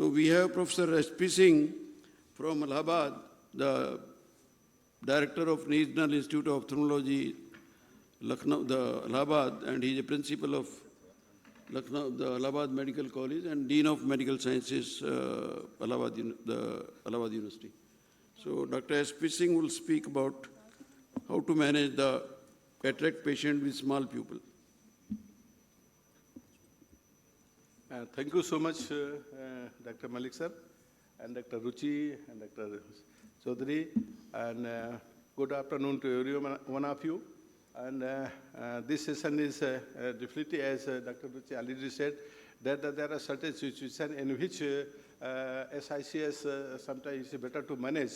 So we have Professor S.P. Singh from Allahabad, the Director of Regional Institute of Ophthalmology, Lucknow, the Allahabad, and he is a principal of Lucknow, the Allahabad Medical College, and Dean of Medical Sciences, Allahabad University. So Dr. S.P. Singh will speak about how to manage the cataract patient with small pupil. Thank you so much, Dr. Malik sir, and Dr. Ruchi, and Dr. Chaudhary, and good afternoon to every one of you. And this session is definitely, as Dr. Ruchi already said, that there are certain situations in which SICS sometimes is better to manage.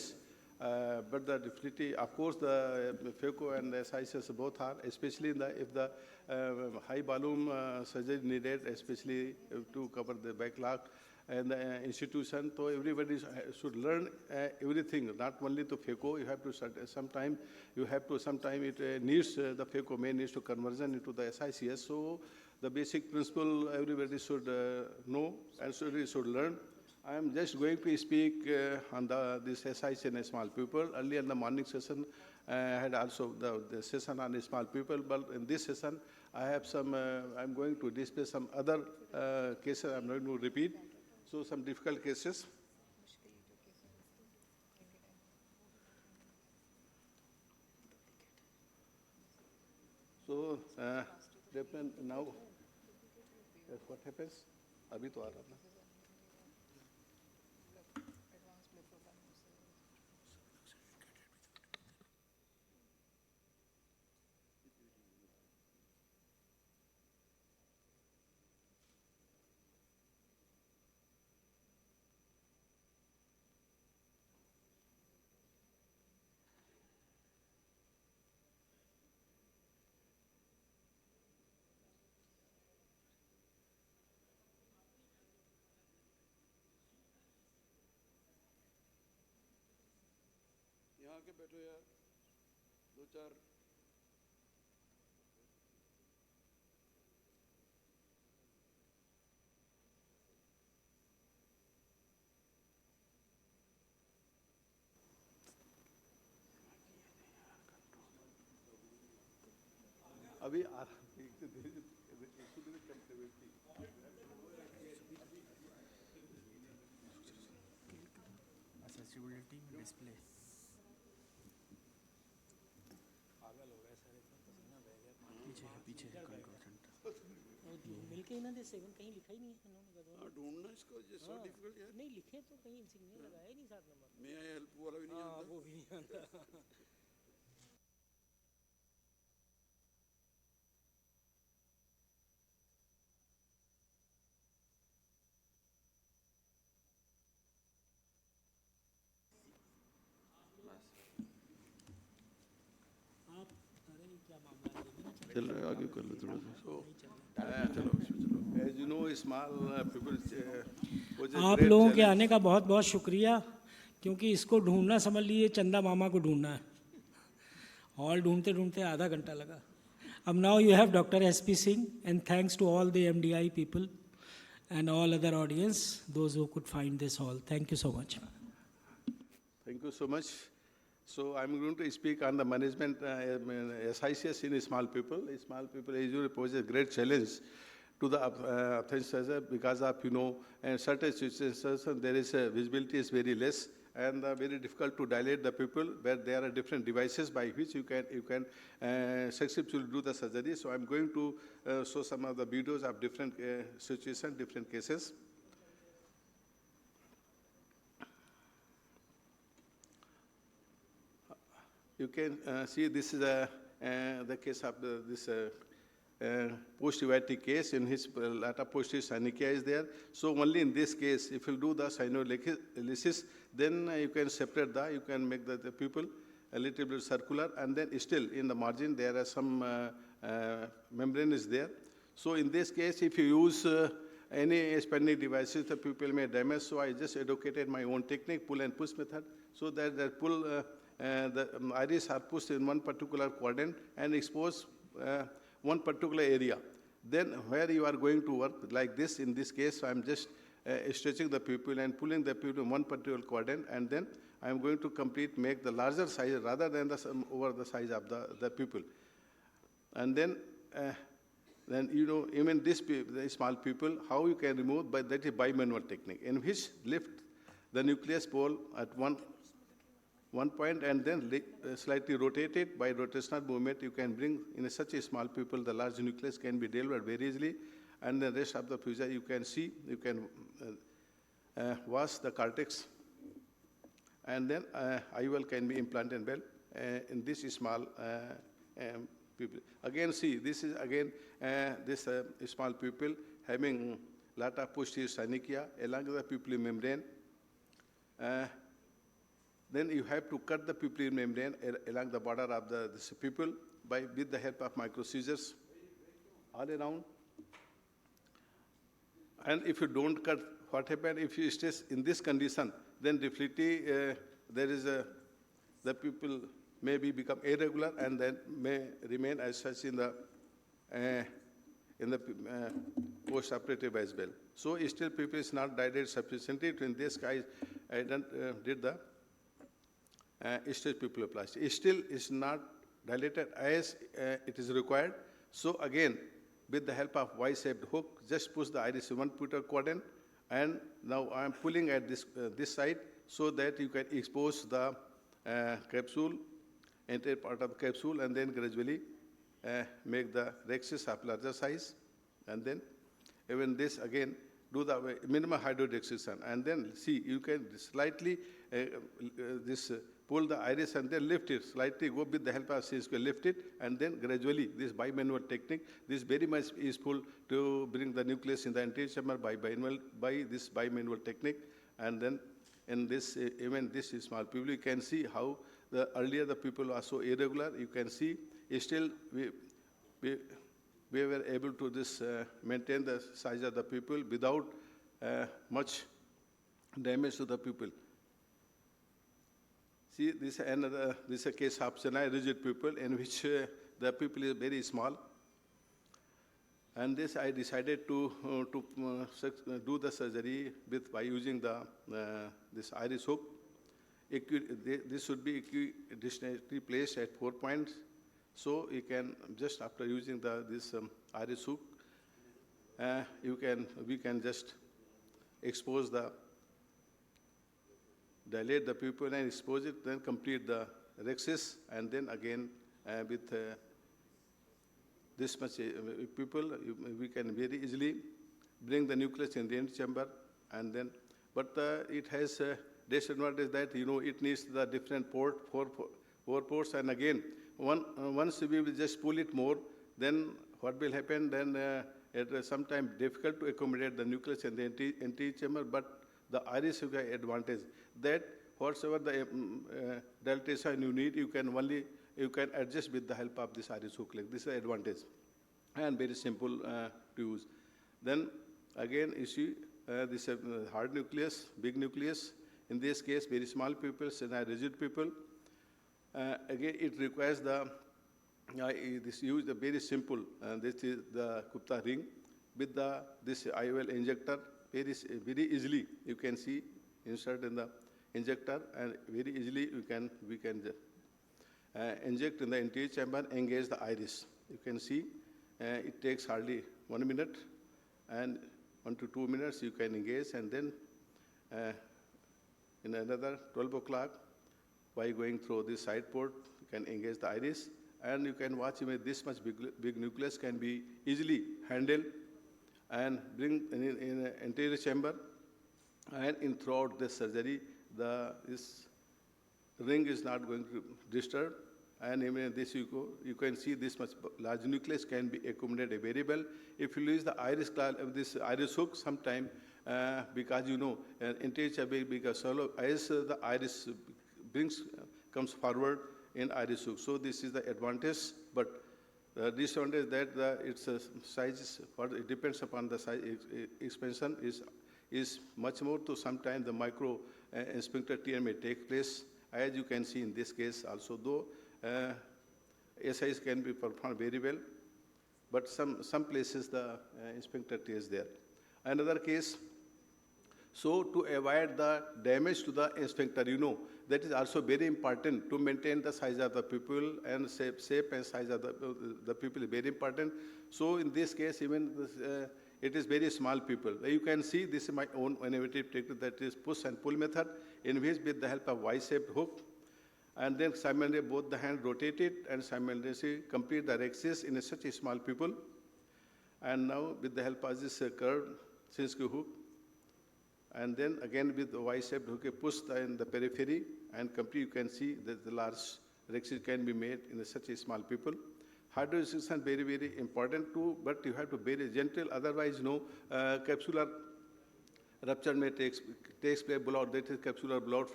But the definitely, of course, the FECO and the SICS both are, especially if the high volume surgery needed, especially to cover the backlog and the institution. So everybody should learn everything, not only to FECO. You have to sometime it needs the FECO may needs to conversion into the SICS. So the basic principle everybody should know and should learn. I am just going to speak on this SICS in small people. Earlier in the morning session, I had also the session on small people, but in this session, I have some, I'm going to display some other cases I'm going to repeat. So some difficult cases. So, now, what happens? Abhi to aa raha na. यहाँ के बैठो यार, दो चार अभी accessibility में display पीछे है कंट्रोल सेंटर मिलके ही ना दे सेवन कहीं लिखा ही नहीं है इन्होंने ढूंढना इसको जैसा डिफिकल्ट यार नहीं लिखे तो कहीं इंसिग्निया लगाया ही नहीं साथ नंबर मैं हेल्प वाला भी नहीं आता वो भी नहीं आता आप अरे क्या मामला है ये भी चल आगे कर लो थोड़ा सा चलो as you know, small people pose a आप great लोगों के challenge. आने का बहुत बहुत शुक्रिया क्योंकि इसको ढूंढना समझ लीजिए चंदा मामा को ढूंढना है हॉल ढूंढते ढूंढते आधा घंटा लगा अब now you have doctor S P Singh and thanks to all the MDI people and all other audience, those who could find this hall. Thank you so much. Thank you so much. So I'm going to speak on the management SICS in small people. Small people usually pose a great challenge to the ophthalmologist because of, and certain situations there is visibility is very less and very difficult to dilate the pupil where there are different devices by which you can successfully do the surgery. So I'm going to show some of the videos of different situations, different cases. You can see this is the case of this post-uveitic case in which a lot of posterior synechiae is there. So only in this case, if you do the synohyalisis, then you can separate you can make the pupil a little bit circular, and then still in the margin there are some membrane is there. So in this case, if you use any expanding devices, the pupil may damage. So I just educated my own technique, pull and push method, so that the the iris are pushed in one particular quadrant and expose one particular area. Then where you are going to work like this, in this case, I'm just stretching the pupil and pulling the pupil in one particular quadrant, and then I am going to make the larger size rather than over the size of the pupil. And then even the small pupil, how you can remove, that is bimanual technique, in which lift the nucleus pole at one point and then slightly rotate it. By rotational movement, you can bring in such a small pupil, the large nucleus can be delivered very easily, and the rest of the fusor you can see, you can wash the cortex, and then IOL can be implanted well in this small pupil. Again, see, this is again this small pupil having lot of posterior synechiae along the pupillary membrane. Then you have to cut the pupillary membrane along the border of this pupil with the help of micro scissors all around. And if you don't cut, what happens if you stay in this condition? Then definitely the pupil may become irregular and then may remain as such in the post-operative as well. So still pupil is not dilated sufficiently. In this case, I did the stage pupilloplasty. Still is not dilated as it is required. So again, with the help of Y-shaped hook, just push the iris in one particular quadrant, and now I am pulling at this side so that you can expose the capsule, entire part of the capsule, and then gradually make the rhexis of larger size, and then even this again do the minimum hydrodextration, and then see you can slightly pull the iris and then lift it slightly, go with the help of C-square, lift it, and then gradually this bimanual technique, this very much useful to bring the nucleus in the anterior chamber by this bimanual technique. And then in this, even this small pupil, you can see how earlier the pupil was so irregular. You can see still we were able to maintain the size of the pupil without much damage to the pupil. See, this is a case of semi-rigid pupil in which the pupil is very small. And this I decided to do the surgery by using this iris hook. This should be equidistantly placed at 4 points. So you can, just after using this iris hook, we can just expose dilate the pupil and expose it, then complete the rhexis, and then again with this much pupil, we can very easily bring the nucleus in the end chamber, and then, but it has a disadvantage that, it needs the different four ports, and again, once we will just pull it more, then what will happen, then it is sometimes difficult to accommodate the nucleus in the anterior chamber, but the iris has an advantage that whatsoever the dilatation you need, you can adjust with the help of this iris hook leg. This is the advantage, and very simple to use. Then again, you see this hard nucleus, big nucleus. In this case, very small pupils and a rigid pupil. Again, it requires this use the very simple. This is the Gupta ring with this IOL injector. Very easily you can see insert in the injector, and very easily we can inject in the anterior chamber, engage the iris. You can see it takes hardly 1 minute, and 1 to 2 minutes you can engage, and then in another 12 o'clock by going through this side port, you can engage the iris, and you can watch this much big nucleus can be easily handled and bring in anterior chamber, and throughout the surgery, this ring is not going to disturb, and even this you can see this much large nucleus can be accommodated very well. If you use the this iris hook sometime, because anterior chamber because solo as the iris comes forward in iris hook. So this is the advantage, but the disadvantage that its size it depends upon the size expansion is much more. To sometimes the micro sphincter tear may take place, as you can see in this case also. Though SIs can be performed very well, but some places the sphincter tear is there. Another case, So to avoid the damage to the sphincter, that is also very important to maintain the size of the pupil and shape and size of the pupil is very important. So in this case, even this, it is very small pupil. You can see this is my own innovative technique, that is push and pull method, in which with the help of Y-shaped hook, and then simultaneously both the hand rotated and simultaneously complete the rhexis in such a small pupil. And now with the help of this curved Shinsky hook, and then again with the Y-shaped hook, push in the periphery and complete, you can see that the large rhexis can be made in such a small pupil. Hydrorestriction very, very important too, but you have to be very gentle, otherwise capsular rupture may takes place, blood, that is capsular blood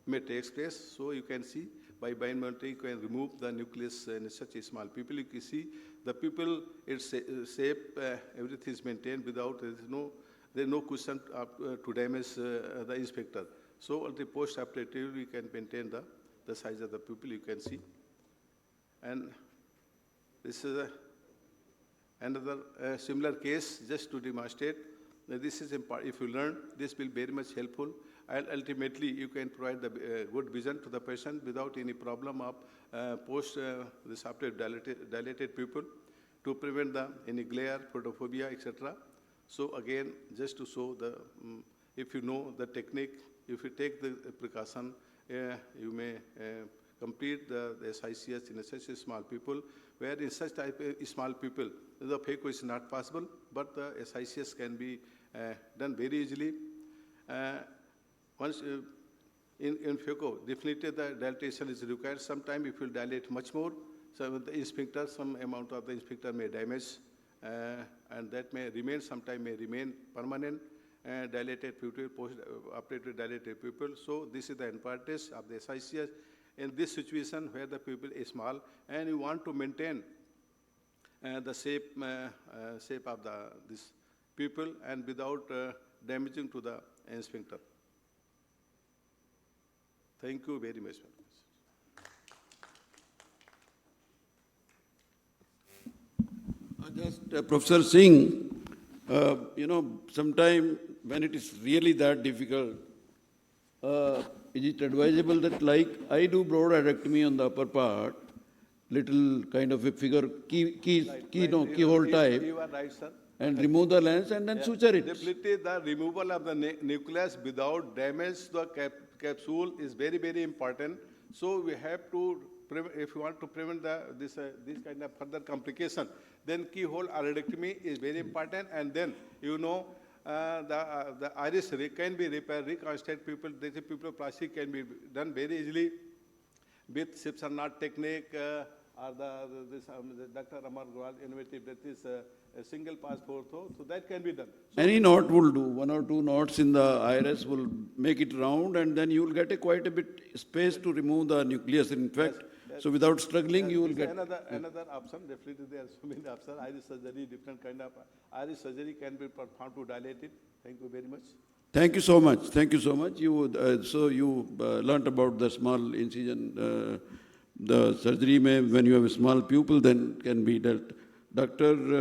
may take place. So you can see by bimetallic you can remove the nucleus in such a small pupil. You can see the pupil, its shape, everything is maintained without, there is no cushion to damage the sphincter. So at the post-operative, we can maintain the size of the pupil, you can see. And this is another similar case, just to demonstrate. This is important. If you learn, this will be very much helpful. And ultimately, you can provide the good vision to the patient without any problem of post this operative dilated pupil to prevent any glare, photophobia, etc. So again, just to show if you know the technique, if you take the precaution, you may complete the SICS in such a small pupil, where in such type of small pupil, the phaco is not possible, but the SICS can be done very easily. Once in phaco, definitely the dilatation is required. Sometimes if you dilate much more, so with the sphincter, some amount of the sphincter may damage, and that may remain, sometime may remain permanent, dilated pupil, post-operative dilated pupil. So this is the advantage of the SICS in this situation where the pupil is small, and you want to maintain the shape of this pupil and without damaging to the sphincter. Thank you very much. Professor Singh, sometime when it is really that difficult, is it advisable that, like I do broad aortectomy on the upper part, little kind of a figure, keyhole type, You are right, sir. and remove the lens and then suture it? Definitely, the removal of the nucleus without damage to the capsule is very, very important. So we have to, if you want to prevent this kind of further complication, then keyhole aortectomy is very important. And then, the iris can be repaired, reconstruct people. The pupiloplasty can be done very easily with Sipson-Knot technique or the Dr. Amar Gawal innovative, that is a single pass ortho, so that can be done. So Any knot will do. 1 or 2 knots in the iris will make it round, and then you will get quite a bit space to remove the nucleus. In fact, so without struggling, you will get. Another option. Definitely, there are so many options. Iris surgery, different kind of iris surgery can be performed to dilate it. Thank you very much. Thank you so much. Thank you so much. So you learnt about the small incision, the surgery when you have a small pupil, then can be dealt. Dr.